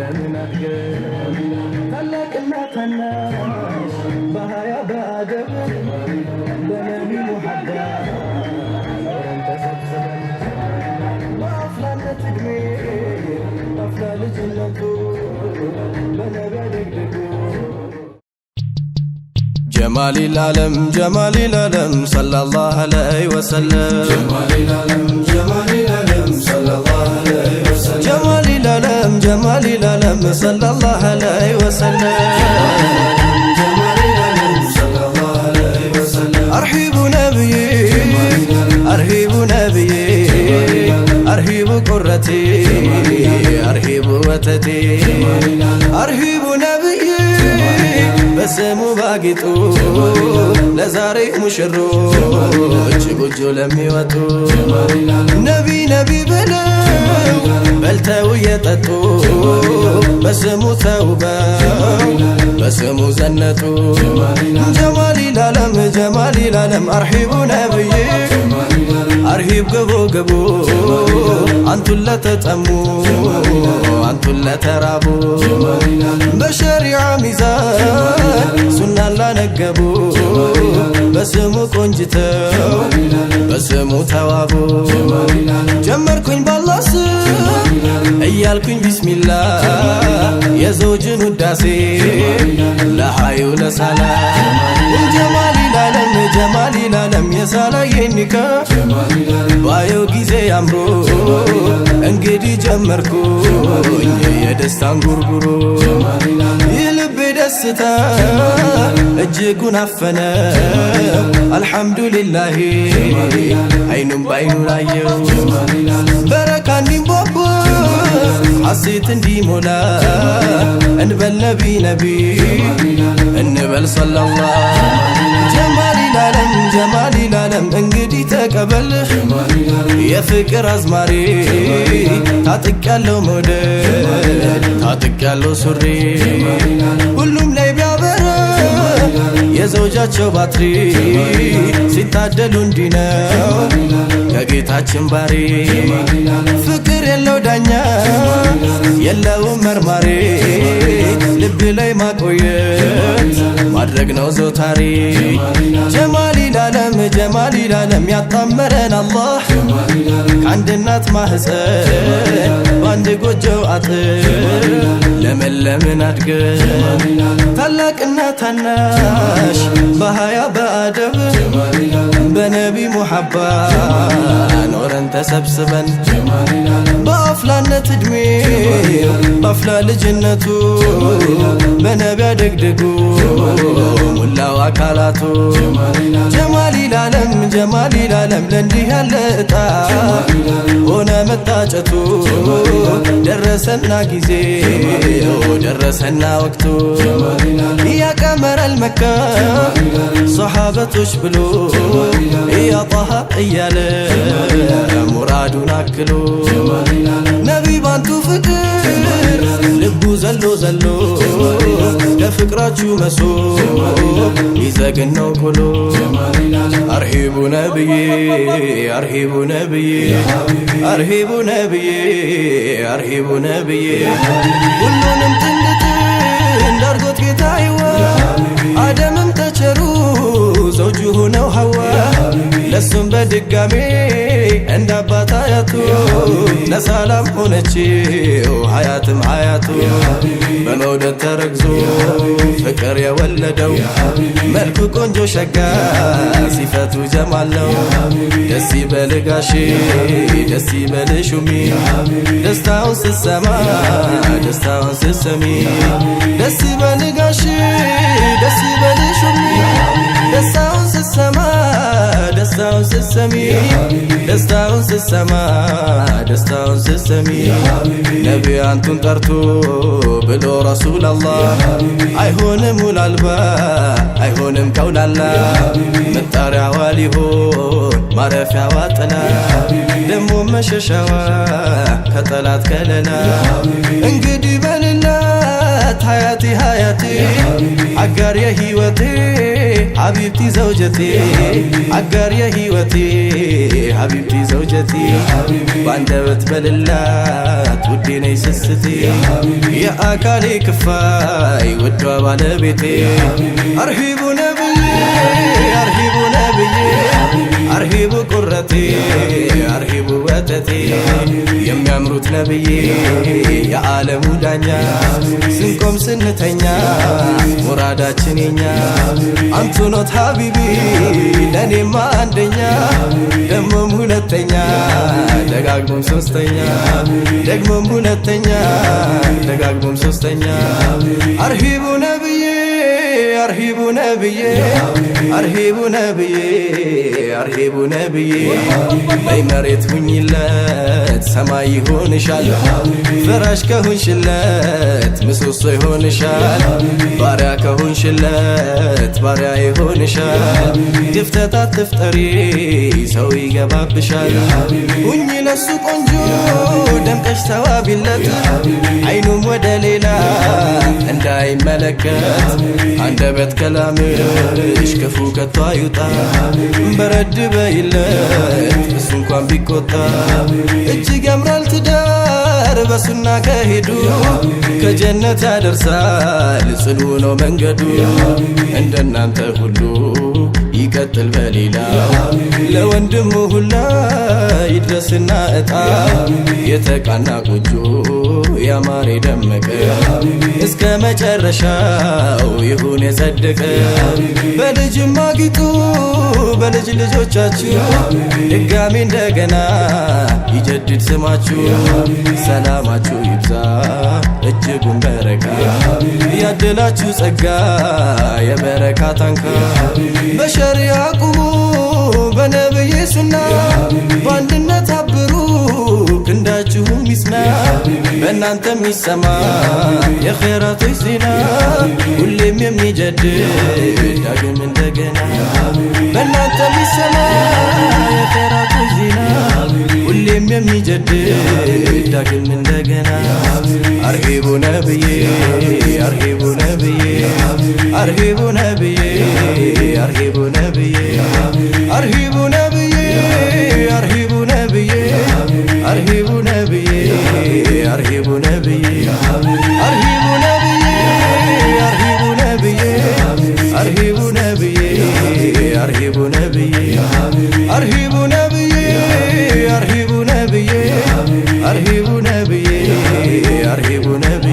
ለምን አድገን ታላቅና ታናሽ በሀያ በአደብ በነቢ ሙሐባ ኖረን ተሰብስበን በአፍላነት ዕድሜ አፍላ ልጅነቱ በነቢ አደግድጉ جمال العالم صلى الله عليه وسلم جمال العالم صلى الله عليه وسلم جمال العالم صلى الله عليه وسلم جمال العالم صلى الله عليه وسلم أرحب نبيي أرحب نبيي أرحب قرتي أرحب وتدي أرحب نبيي በስሙ ባጊጡ ለዛሬ ሙሽሮች ጎጆ ለሚወጡ ነቢ ብለው በልተው የጠጡ በስሙ ተውበው በስሙ ዘነጡ ጀማል العالم أرحب ነብዬ أرحب ግቡ አንቱን ለተጠሙ አንቱን ለተራቡ በሸሪዓ ሚዛን ሱና ላነገቡ በስሙ ቆንጅተው በስሙ ተዋቡ ጀመርኩኝ ባላህ ስም እያልኩኝ ቢስሚላህ የዘውጅን ውዳሴ ለሐዩ ለሰላም ጀማል العالم የሳላየን ኒካ ባየው ጊዜ አምሮ እንግዲህ ጀመርኩኝ የደስታን ጉርጉሮ የልቤ ደስታ እጅጉን አፈነ አልሐምዱሊላህ አይኑም ባይኑ ላየው በረካ እንዲንቦቦ ሐሴት እንዲሞላ እንበል ነቢ እንበል ሰለላህ ጀማል العالم እንግዲህ ተቀበል የፍቅር አዝማሪ ታጥቃለው መውደድ ታጥቃለው ሱሪ ሁሉም ላይ ቢያበራ የዘውጃቸው ባትሪ ሲታደሉ እንዲነው ከጌታችን ባሪ ፍቅር የለው ዳኛ የለውም መርማሪ ልብ ላይ ማቆየት ማድረግ ነው ዘውታሪ ጀማል العالم ያጣመረን አላህ ከአንድ እናት ማህፀን በአንድ ጎጆ አጥር ለመለምን አድገን ታላቅና ታናሽ በሀያ በአደብ በነቢ ሙሐባ ኖረን ተሰብስበን በአፍላነት ዕድሜ በአፍላ ልጅነቱ በነቢ አደግድጉ ሙላው አካላቱ ጀማል العالم ለእንዲህ ያለ እጣ ሆነ መታጨቱ ደረሰና ጊዜ ደረሰና ወቅቱ ያቀመረል መካ ሰሃበቶች ብሎ ያጣሃ እያለ ሙራዱን አክሎ ነቢ ባንቱ ፍቅር ልቡ ዘሎ ለፍቅራችሁ መሶ ይዘግነው ኩሎ أرحب نبيي أرحب نبيي أرحب نبيي أرحب نبيي ሁሉንም ጥንት እንዳርጎት ጌታዬዋ አደምም ተቸሩ ዘውጁ ሆነው ሐዋ ለሱም በድጋሜ እንዳባታ ያቱ ለሰላም ሆነችው ሐያትም ሐያቱ በመውደድ ተረግዞ ፍቅር የወለደው መልኩ ቆንጆ ሸጋ ሲፈቱ ጀማለው ደስ ይበልህ ጋሼ ደስ ይበልህ ሹሚ ደስታውን ስትሰማ ደስታውን ስትሰሚ ደስ ይበልህ ጋሼ ደስ ይበልህ ሹሚ ደስታውን ስትሰማ ደስታውን ስትሰሚ ደስታውን ስትሰማ ደስታውን ስትሰሚ ነቢ አንቱን ጠርቶ ብሎ ረሱል አላህ አይሆንም ውላልባ አይሆንም ከውላላ መጣሪያዋ ሊሆን ማረፊያዋ ጥላ ደሞ መሸሻዋ ከጠላት ከለላ እንግዲህ በልላት النات حياتي حياتي عقار يا هيوتي حبيبتي زوجتي عقار يا هيوتي حبيبتي زوجتي باندبت بللات ودي ني سستي يا أكالي كفاي ودوا بالبيتي أرهب نبي أرهب نبي أرهب قرتي أرهب وتتي يم يمرت نبي يا عالم دانيا سنكم سنتنيا مراداتشنينيا أنتو نوت حبيبي لاني ما عندنيا دمم هولتنيا دقاقبم سوستنيا دقمم هولتنيا دقاقبم سوستنيا أرهب نبي أرهب نبي أرهب نبي أرهب نبي أي مريت ونيلات سماي هون شال فراش كهون شلات مسوس هون شال باريا كهون شلات باريا هون شال دفتات تفتري سوي جباب شال ونيل السوق انجو دمكش ثوابلت عينو ودليلا عنداي ملكات عند بيت كلامش كفو كتايوتا برد بيلت بسون كان بيكوتا اجي جمرال تدار بسنا كهدو كجنة يدرسال صلونو منقدو عندنا انت كلو يقتل بليلا لو اندمو هلا يدرسنا اتا يتقانا قجو يا ماري دمك اسك مጨረሻው ይሁን የጸደቀ በልጅ ማጊጡ በልጅ ልጆቻችሁ ድጋሚ እንደገና ይጀድድ ስማችሁ ሰላማችሁ ይብዛ እጅጉን በረካ ያደላችሁ ጸጋ የበረካ ታንካ በሸሪዓ ቁሙ በነብይ ሱና በአንድነት አብሩ ክንዳችሁም ይስና በእናንተም ይሰማ የኸይራቶች ዜና ሁሌም የሚጀድድ ዳግም እንደገና በእናንተም ይሰማ የኸይራቶች ዜና ሁሌም የሚጀድድ ዳግም እንደገና አርሂቡ ነብዬ አርሂቡ ነብዬ አርሂቡ ነብዬ አርሂቡ ነብዬ አርሂቡ ነብዬ አርሂቡ ነብዬ أرهب نبي أرهب نبي أرهب نبي أرهب نبي أرهب نبي أرهب نبي أرهب نبي أرهب نبي أرهب نبي أرهب نبي